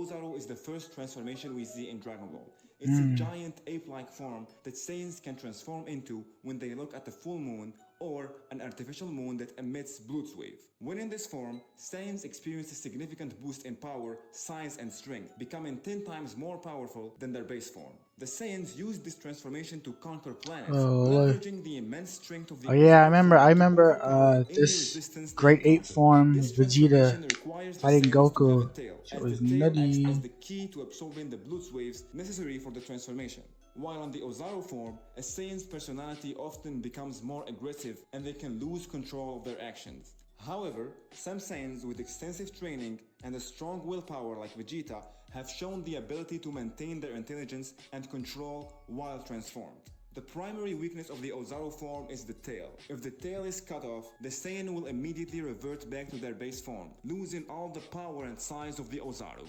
Ozaru is the first transformation we see in Dragon Ball. It's a giant ape-like form that Saiyans can transform into when they look at the full moon or an artificial moon that emits Blutzwave. When in this form, Saiyans experience a significant boost in power, size, and strength, becoming 10 times more powerful than their base form. The Saiyans used this transformation to conquer planets, leveraging the immense strength of the yeah, Ozaru form I to remember overcome any this resistance they great ape encounter. form, This Vegeta transformation requires the fighting Saiyans to have a Goku. tail, Shit as the was tail acts as nutty. the key to absorbing the Blutz waves necessary for the transformation. While on the Ozaru form, a Saiyan's personality often becomes more aggressive and they can lose control of their actions. However, some Saiyans with extensive training and a strong willpower like Vegeta have shown the ability to maintain their intelligence and control while transformed. The primary weakness of the Ozaru form is the tail. If the tail is cut off, the Saiyan will immediately revert back to their base form, losing all the power and size of the Ozaru.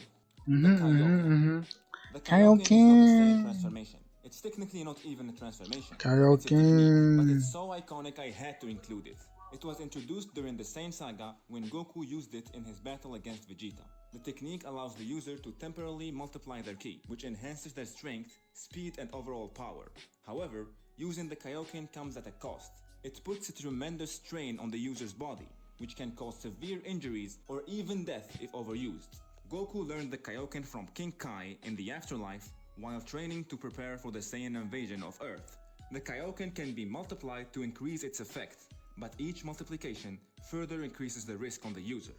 The Kaioken. The Kaioken is not a Saiyan Kaioken. transformation. It's technically not even a transformation. It's a technique, but Kaioken. it's so iconic I had to include it. It was introduced during the Saiyan saga when Goku used it in his battle against Vegeta. The technique allows the user to temporarily multiply their ki, which enhances their strength, speed, and overall power. However, using the Kaioken comes at a cost. It puts a tremendous strain on the user's body, which can cause severe injuries or even death if overused. Goku learned the Kaioken from King Kai in the afterlife while training to prepare for the Saiyan invasion of Earth. The Kaioken can be multiplied to increase its effect, but each multiplication further increases the risk on the user.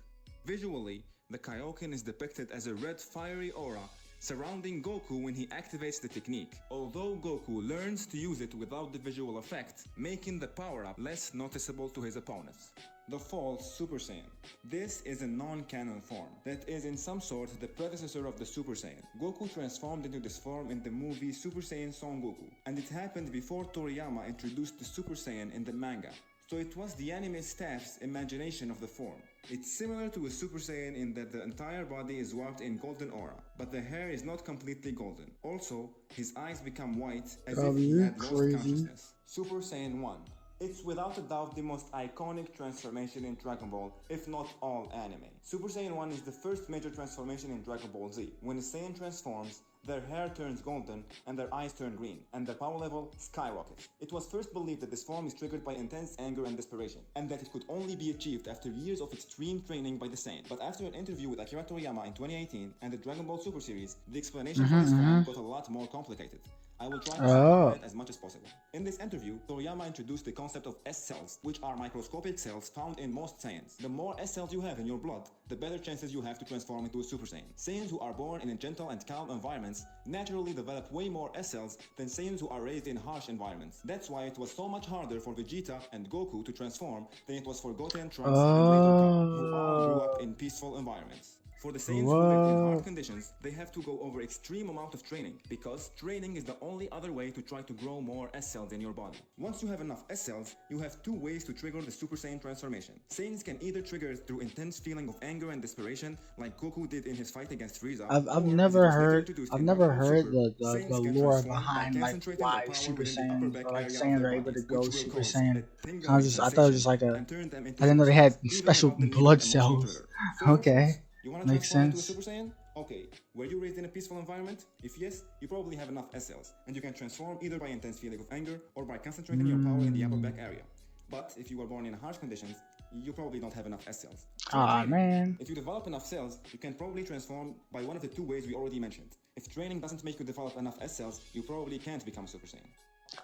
Visually, the Kaioken is depicted as a red fiery aura surrounding Goku when he activates the technique, although Goku learns to use it without the visual effect, making the power-up less noticeable to his opponents. The false Super Saiyan. This is a non-canon form that is in some sort the predecessor of the Super Saiyan. Goku transformed into this form in the movie Super Saiyan Son Goku, and it happened before Toriyama introduced the Super Saiyan in the manga. So it was the anime staff's imagination of the form. It's similar to a Super Saiyan in that the entire body is wrapped in golden aura, but the hair is not completely golden. Also, his eyes become white as if he You had lost crazy. consciousness. Super Saiyan 1. It's without a doubt the most iconic transformation in Dragon Ball, if not all anime. Super Saiyan 1 is the first major transformation in Dragon Ball Z. When a Saiyan transforms, their hair turns golden and their eyes turn green, and their power level skyrockets. It was first believed that this form is triggered by intense anger and desperation, and that it could only be achieved after years of extreme training by the Saiyan. But after an interview with Akira Toriyama in 2018 and the Dragon Ball Super series, the explanation for this form got a lot more complicated. I will try to simplify it as much as possible. In this interview, Toriyama introduced the concept of S cells, which are microscopic cells found in most Saiyans. The more S cells you have in your blood, the better chances you have to transform into a Super Saiyan. Saiyans who are born in a gentle and calm environments naturally develop way more S cells than Saiyans who are raised in harsh environments. That's why it was so much harder for Vegeta and Goku to transform than it was for Goten, Trunks, and later Kai, who all grew up in peaceful environments. For the Saiyans who lived in hard conditions, they have to go over extreme amount of training, because training is the only other way to try to grow more S cells in your body. Once you have enough S cells, you have two ways to trigger the Super Saiyan transformation. Saiyans can either trigger it through intense feeling of anger and desperation, like Goku did in his fight against Frieza, I've or as it never was later heard introduced I've in Dragon never Ball heard Super, the Saiyans can lore transform by behind like concentrating their why power Super within the upper Saiyans back or like area of Saiyans their are able to bodies, go which will Super cause a Saiyan. tingling I thought it was sensation like and turn them into I didn't know Super they had Saiyans, even special without the need of blood an emotional cells. trigger. So for instance, Okay, you want to makes transform into a sense. Super Saiyan? Okay, were you raised in a peaceful environment? If yes, you probably have enough S cells, and you can transform either by intense feeling of anger or by concentrating your power in the upper back area. But if you were born in harsh conditions, you probably don't have enough S cells. Try Ah training. man. If you develop enough cells, you can probably transform by one of the two ways we already mentioned. If training doesn't make you develop enough S cells, you probably can't become Super Saiyan.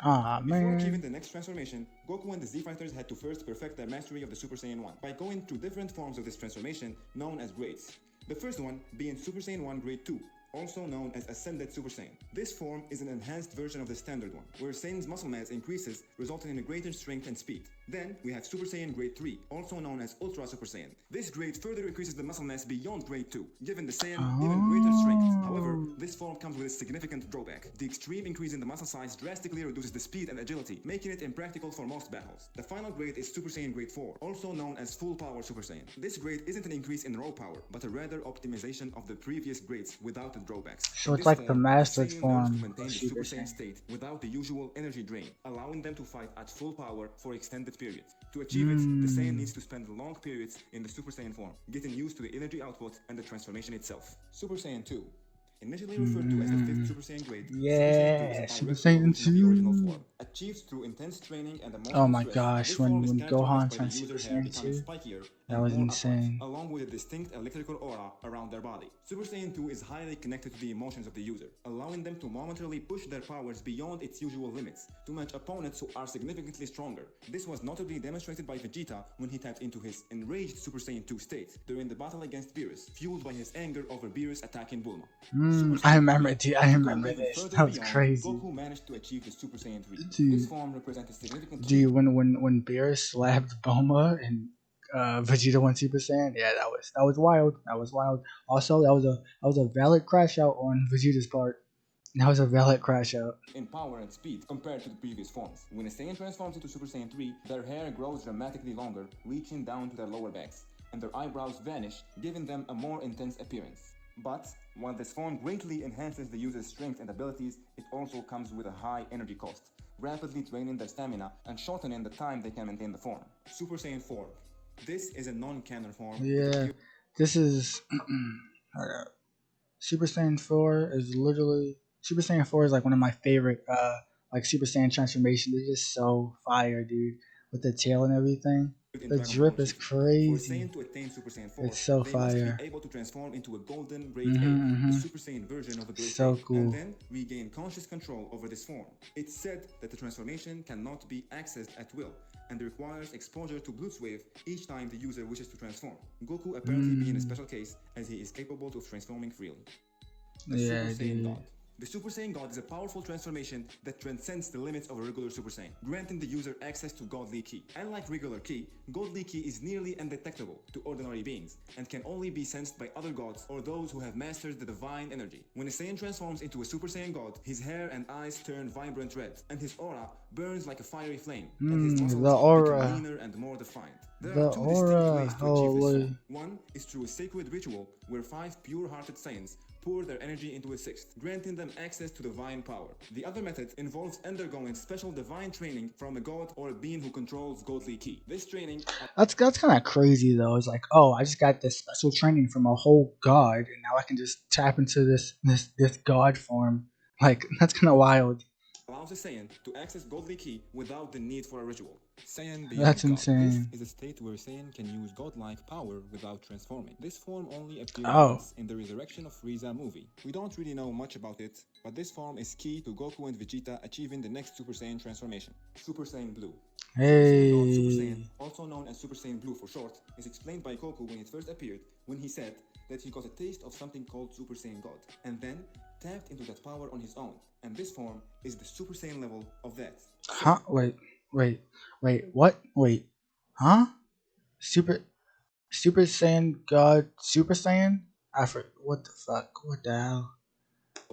Ah Before achieving man. the next transformation, Goku and the Z-Fighters had to first perfect their mastery of the Super Saiyan 1 by going through different forms of this transformation known as grades. The first one being Super Saiyan 1 Grade 2, also known as Ascended Super Saiyan. This form is an enhanced version of the standard one, where Saiyan's muscle mass increases, resulting in a greater strength and speed. Then we have Super Saiyan Grade 3, also known as Ultra Super Saiyan. This grade further increases the muscle mass beyond Grade 2, giving the Saiyan even greater strength. However, this form comes with a significant drawback. The extreme increase in the muscle size drastically reduces the speed and agility, making it impractical for most battles. The final grade is Super Saiyan Grade 4, also known as Full Power Super Saiyan. This grade isn't an increase in raw power, but a rather optimization of the previous grades without the drawbacks. So it's like the mastered form to maintain of the Super Super Saiyan Saiyan. state without the usual energy drain, allowing them to fight at full power for extended periods. To achieve it, the Saiyan needs to spend long periods in the Super Saiyan form, getting used to the energy output and the transformation itself. Super Saiyan 2. Initially referred to as the 5th Super Saiyan grade, Yeah, Super Super Saiyan 2 Saiyan is a direct evolution of the original 2. form. Achieved through intense training and Oh emotional my stress, gosh, this form is when characterized Gohan by the turned Super user hair Saiyan becoming 2, spikier that and was more insane. upright, along with a distinct electrical aura around their body. Super Saiyan 2 is highly connected to the emotions of the user, allowing them to momentarily push their powers beyond its usual limits to match opponents who are significantly stronger. This was notably demonstrated by Vegeta when he tapped into his enraged Super Saiyan 2 state during the battle against Beerus, fueled by his anger over Beerus attacking Bulma. I remember it, dude. I remember this. That was Beyond, crazy. Goku managed to achieve the Super Saiyan 3. Dude. This form represents a significant Dude, when Beerus slapped Bulma and Vegeta went Super Saiyan, yeah, that was wild. That was wild. Also, that was a valid crash out on Vegeta's part. That was a valid crash out. In power and speed compared to the previous forms. When a Saiyan transforms into Super Saiyan 3, their hair grows dramatically longer, reaching down to their lower backs, and their eyebrows vanish, giving them a more intense appearance. But, while this form greatly enhances the user's strength and abilities, it also comes with a high energy cost, rapidly draining their stamina and shortening the time they can maintain the form. Super Saiyan 4. This is a non-canon form. Yeah, this is Super Saiyan 4 is literally Super Saiyan 4 is like one of my favorite like Super Saiyan transformations. They're just so fire, dude. With the tail and everything. The drip is crazy. To attain Super Saiyan 4, it's so they fire. Must be able to transform into a golden Great Ape, the Super Saiyan version of a Great so Ape, cool. and then regain conscious control over this form. It's said that the transformation cannot be accessed at will, and requires exposure to Bluetooth wave each time the user wishes to transform. Goku apparently being a special case, as he is capable of transforming freely. The Super Saiyan God. The Super Saiyan God is a powerful transformation that transcends the limits of a regular Super Saiyan, granting the user access to Godly Ki. Unlike regular Ki, Godly Ki is nearly undetectable to ordinary beings, and can only be sensed by other gods or those who have mastered the divine energy. When a Saiyan transforms into a Super Saiyan God, his hair and eyes turn vibrant red, and his aura burns like a fiery flame, and his muscles become leaner and more defined. There are two distinct ways to achieve this form. One is through a sacred ritual where 5 pure-hearted Saiyans pour their energy into a 6th, granting them access to divine power. The other method involves undergoing special divine training from a god or a being who controls Godly Ki. This training... That's kind of crazy, though. It's like, oh, I just got this special training from a whole god, and now I can just tap into this god form. Like, that's kind of wild. Allows a Saiyan to access Godly Ki without the need for a ritual. Saiyan beyond That's God. insane. This is a state where Saiyan can use godlike power without transforming. This form only appears once in the Resurrection of Frieza movie. We don't really know much about it, but this form is key to Goku and Vegeta achieving the next Super Saiyan transformation. Super Saiyan Blue. Hey. Super Saiyan, also known as Super Saiyan Blue for short, is explained by Goku when it first appeared, when he said that he got a taste of something called Super Saiyan God, and then tapped into that power on his own, and this form is the Super Saiyan level of that. Huh? Wait, what? Wait, huh? Super Saiyan God, Super Saiyan? What the fuck? What the hell?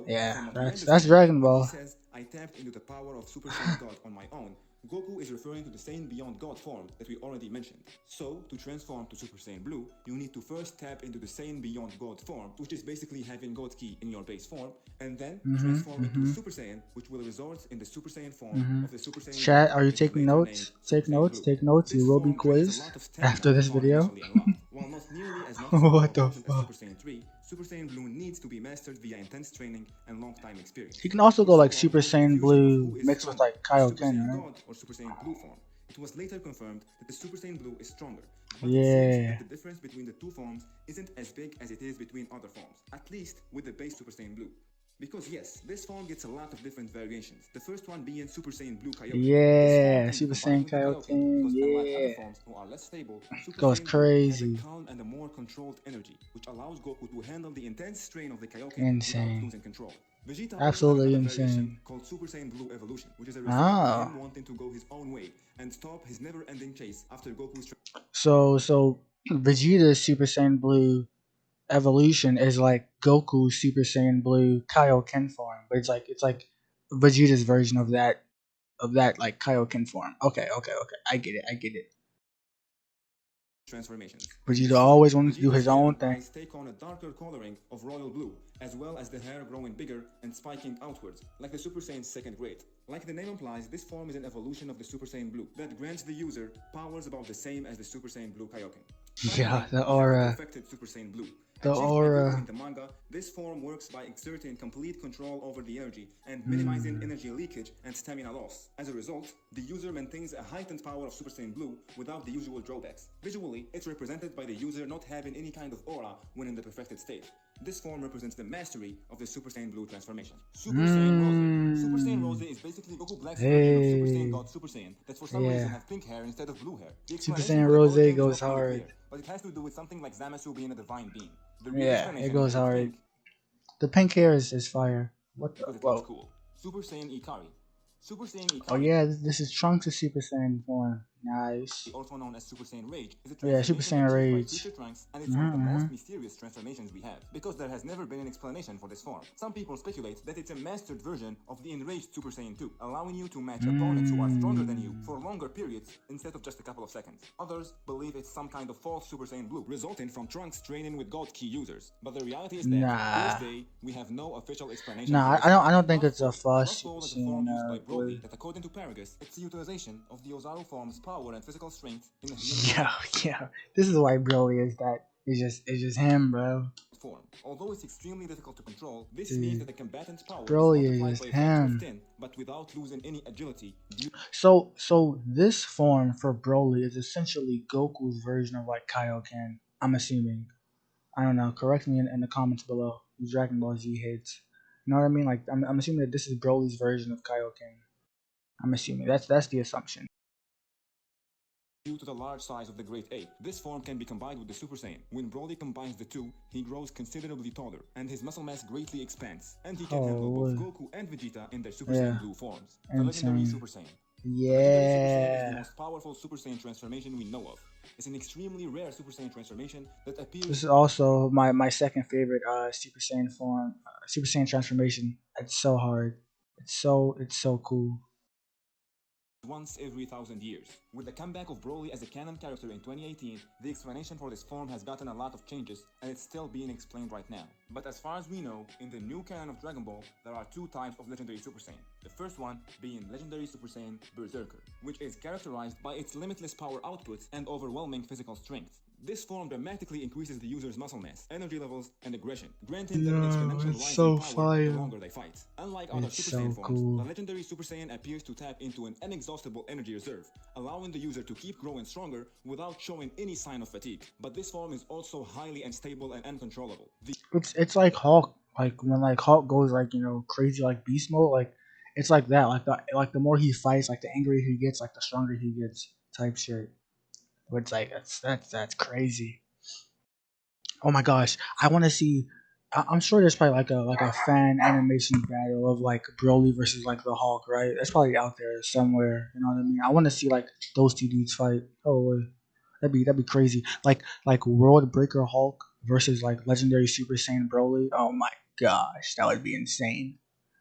Yeah, that's Dragon Ball. He says, I tapped into the power of Super Saiyan God on my own. Goku is referring to the Saiyan Beyond God form that we already mentioned. So, to transform to Super Saiyan Blue, you need to first tap into the Saiyan Beyond God form, which is basically having God Ki in your base form, and then transform into Super Saiyan, which will result in the Super Saiyan form of the Super Saiyan. Chat, are you taking notes? Take notes. You will be quizzed after this video. While not nearly as much what the fuck? Super Saiyan 3, Super Saiyan Blue needs to be mastered via intense training and long time experience. He can also go like Super Saiyan Blue mixed with like Kaioken, right? Or Super Saiyan Blue form. It was later confirmed that the Super Saiyan Blue is stronger. But it seems that the difference between the two forms isn't as big as it is between other forms, at least with the base Super Saiyan Blue. Because yes, this form gets a lot of different variations. The first one being Super Saiyan Blue Kaioken. Yeah, Super Saiyan Kaioken, other forms who are less stable, Super goes Saiyan crazy. Has a calm and a more controlled energy, which allows Goku to handle the intense strain of the Kaioken insane. without losing control. Vegeta absolutely insane. Called Super Saiyan Blue Evolution, which is a result of him wanting to go his own way and stop his never-ending chase after Goku's. So Vegeta's Super Saiyan Blue evolution is like Goku Super Saiyan Blue Kaioken form, but it's like Vegeta's version of that like Kaioken form. Okay. I get it. Transformations. In Vegeta this form, always wanted to do Vegeta's his hair own and thing. eyes take on a darker coloring of royal blue, as well as the hair growing bigger and spiking outwards, like the Super Saiyan's second grade. Like the name implies, this form is an evolution of the Super Saiyan Blue that grants the user powers about the same as the Super Saiyan Blue Kaioken. Yeah, Finally, the we have the aura, perfected Super Saiyan Blue. the Achieved by Goku in aura. the manga, this form works by exerting complete control over the energy and minimizing Hmm. energy leakage and stamina loss. As a result, the user maintains a heightened power of Super Saiyan Blue without the usual drawbacks. Visually, it's represented by the user not having any kind of aura when in the perfected state. This form represents the mastery of the Super Saiyan Blue transformation. Super Saiyan Rose. Super Saiyan Rose Hmm. is basically Goku Black's version of Super Saiyan Hey. God Super Saiyan that for some reason Yeah. have pink hair instead of blue hair. The Super explanation Saiyan for the Rose origin is goes not fully hard. clear, but it has to do with something like Zamasu being a divine being. The real Yeah, it explanation is goes that it's hard. pink The pink hair is fire. What the? because it looks Whoa. cool. Super Saiyan Ikari. Super Saiyan Oh Ikari, yeah, this is Trunks' Super Saiyan form. Nice. also known as Super Saiyan Rage, is a Yeah, Super transformation Saiyan achieved by Rage. future Trunks, and it's one of the Mm-hmm. most mysterious transformations we have, because there has never been an explanation for this form. Some people speculate that it's a mastered version of the enraged Super Saiyan 2, allowing you to match opponents who are stronger than you for longer periods instead of just a couple of seconds. Others believe it's some kind of false Super Saiyan Blue, resulting from Trunks training with God Key users. But the reality is that, to this Nah. day, we have no official explanation for Nah, this I don't. form. I don't think Love it's a Goal. false Love Super Goal is a form Saiyan used by Blue. Broly that, according to Paragus, it's the utilization of the Ozaru form's power and physical strength in a Yeah, human-like yeah. This is why Broly is that. It's just him, bro. form. Although it's extremely difficult to control, this means that Dude, the combatant's power is Broly multiplied is by a factor of him. 10, but without losing any agility due So this form for Broly is essentially Goku's version of like Kaioken. I'm assuming. I don't know. Correct me in the comments below. You Dragon Ball Z hits. You know what I mean? Like I'm assuming that this is Broly's version of Kaioken. I'm assuming that's the assumption. due to the large size of the Great Ape. This form can be combined with the Super Saiyan. When Broly combines the two, he grows considerably taller, and his muscle mass greatly expands, and he can handle both Holy, Goku and Vegeta in their Super Saiyan yeah, Blue forms. The legendary insane. Super Saiyan. The legendary Super Saiyan is the Yeah, most powerful Super Saiyan transformation we know of. It's an extremely rare Super Saiyan transformation that this appears is also my second favorite Super Saiyan form, Super Saiyan transformation. It's so hard. It's so cool. once every 1,000 years. With the comeback of Broly as a canon character in 2018, the explanation for this form has gotten a lot of changes, and it's still being explained right now. But as far as we know, in the new canon of Dragon Ball, there are two types of legendary Super Saiyan. The first one being legendary Super Saiyan Berserker, which is characterized by its limitless power output and overwhelming physical strength. This form dramatically increases the user's muscle mass, energy levels, and aggression, granting them an Yo, exponential it's rise in so power the fire. longer they fight. Unlike other It's Super Saiyan so forms, the cool. legendary Super Saiyan appears to tap into an inexhaustible energy reserve, allowing the user to keep growing stronger without showing any sign of fatigue. But this form is also highly unstable and uncontrollable. The It's like Hulk. Like when like Hulk goes like crazy like beast mode. Like it's like that. Like the more he fights, like the angrier he gets, like the stronger he gets. Type shit. But it's like that's crazy. Oh my gosh, I want to see. I'm sure there's probably like a fan animation battle of like Broly versus like the Hulk, right? That's probably out there somewhere. You know what I mean? I want to see like those two dudes fight. Oh, wait. That'd be crazy. Like World Breaker Hulk versus like Legendary Super Saiyan Broly. Oh my gosh, that would be insane.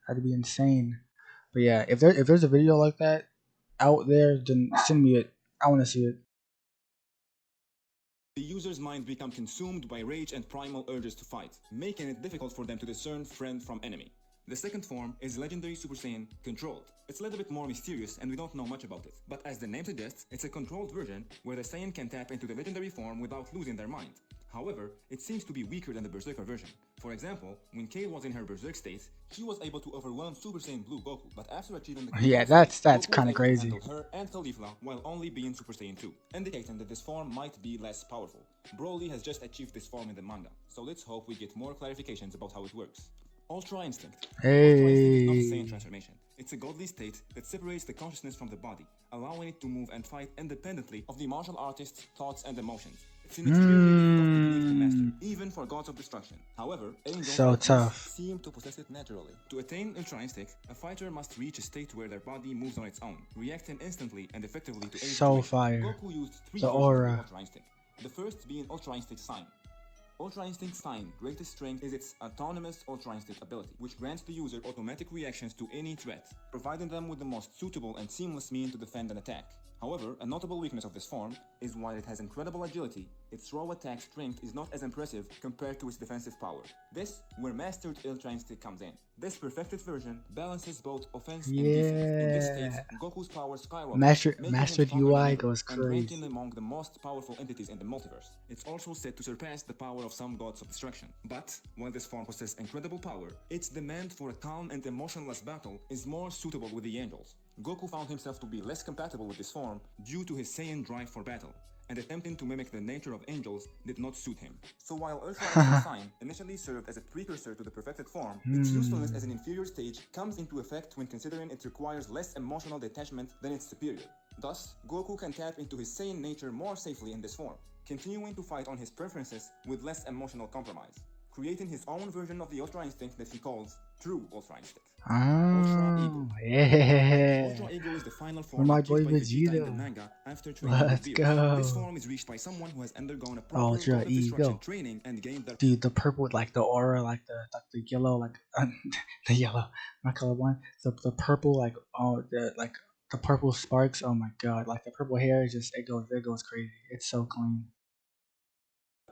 That'd be insane. But yeah, if there's a video like that out there, then send me it. I want to see it. user's mind become consumed by rage and primal urges to fight, making it difficult for them to discern friend from enemy. The second form is Legendary Super Saiyan Controlled. It's a little bit more mysterious and we don't know much about it, but as the name suggests, it's a controlled version where the Saiyan can tap into the legendary form without losing their mind. However, it seems to be weaker than the Berserker version. For example, when Kale was in her Berserk state, she was able to overwhelm Super Saiyan Blue Goku, but after achieving the Yeah, control that's state, that's Goku was kind of able to crazy. handle her and Caulifla while only being Super Saiyan 2, indicating that this form might be less powerful. Broly has just achieved this form in the manga, so let's hope we get more clarifications about how it works. Ultra Instinct. Ultra Instinct is not a Saiyan Hey, transformation. It's a godly state that separates the consciousness from the body, allowing it to move and fight independently of the martial artist's thoughts and emotions. It's an extremely difficult technique to master, even for gods of destruction. However, angels so like us tough, seem to possess it naturally. To attain Ultra Instinct, a fighter must reach a state where their body moves on its own, reacting instantly and effectively to any so situation. fire. Goku used three The versions of the aura. Ultra Instinct. The first being Ultra Instinct Sign. Ultra Instinct's greatest strength is its autonomous Ultra Instinct ability, which grants the user automatic reactions to any threat, providing them with the most suitable and seamless means to defend an attack. However, a notable weakness of this form is while it has incredible agility, its raw attack strength is not as impressive compared to its defensive power. This, where Mastered Ultra Instinct comes in. This perfected version balances both offense and defense. In this state, Yeah. Goku's power skyrockets, making him Mastered stronger than UI ever, goes and ranking crazy. among the most powerful entities in the multiverse. It's also said to surpass the power of some gods of destruction. But, while this form possesses incredible power, its demand for a calm and emotionless battle is more suitable with the angels. Goku found himself to be less compatible with this form due to his Saiyan drive for battle, and attempting to mimic the nature of angels did not suit him. So while Ultra Instinct Sign initially served as a precursor to the perfected form, its usefulness as an inferior stage comes into effect when considering it requires less emotional detachment than its superior. Thus, Goku can tap into his Saiyan nature more safely in this form, continuing to fight on his preferences with less emotional compromise, creating his own version of the Ultra Instinct that he calls True Ultra Instinct. Ultra Ego. Oh, yeah. Ultra Ego is the final For form my achieved boy by Vegeta in the Vegeta. manga after training with Let's Beerus. This go. form is reached by someone who has undergone a proper Ultra God of Destruction Ego. training and gained their Dude, the purple, like the aura, like the yellow, like the yellow, not colorblind. The purple, like the purple sparks. Oh my god, like the purple hair is just it goes crazy. It's so clean.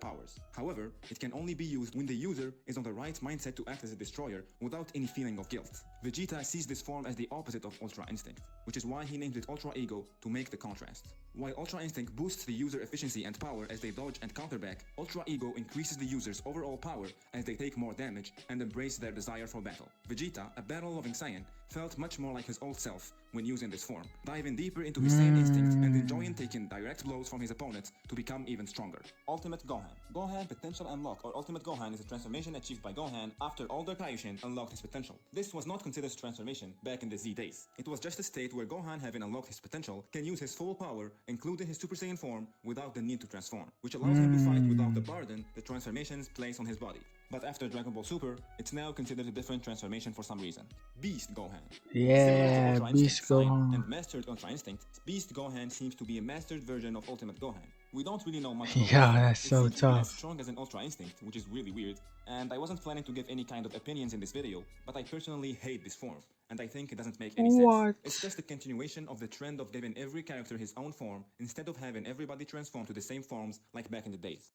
powers. However, it can only be used when the user is on the right mindset to act as a destroyer without any feeling of guilt. Vegeta sees this form as the opposite of Ultra Instinct, which is why he named it Ultra Ego to make the contrast. While Ultra Instinct boosts the user efficiency and power as they dodge and counter back, Ultra Ego increases the user's overall power as they take more damage and embrace their desire for battle. Vegeta, a battle-loving Saiyan, felt much more like his old self when using this form, diving deeper into his Saiyan instinct and enjoying taking direct blows from his opponents to become even stronger. Ultimate Gohan. Gohan Potential Unlock or Ultimate Gohan is a transformation achieved by Gohan after older Kaioshin unlocked his potential. This was not considered a transformation back in the Z days. It was just a state where Gohan, having unlocked his potential, can use his full power, including his Super Saiyan form, without the need to transform, which allows him to fight without the burden the transformations place on his body. But after Dragon Ball Super, it's now considered a different transformation for some reason. Beast Gohan. Yeah, Similar to Ultra Beast Instinct Sign Gohan. and Mastered Ultra Instinct, Beast Gohan seems to be a mastered version of Ultimate Gohan. We don't really know much about Yeah, this. that's It so seems to be as tough. strong as an Ultra Instinct, which is really weird, and I wasn't planning to give any kind of opinions in this video, but I personally hate this form, and I think it doesn't make any sense. What? It's just a continuation of the trend of giving every character his own form, instead of having everybody transform to the same forms like back in the days.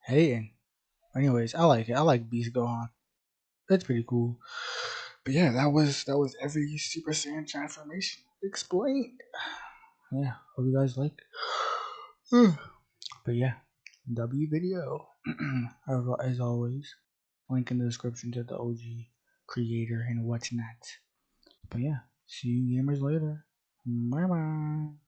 Hating. Anyways, I like it. I like Beast Gohan. That's pretty cool. But yeah, that was every Super Saiyan transformation explained. Yeah, hope you guys like. But yeah, W video. As always, link in the description to the OG creator and what's not. But yeah, see you gamers later. Bye bye.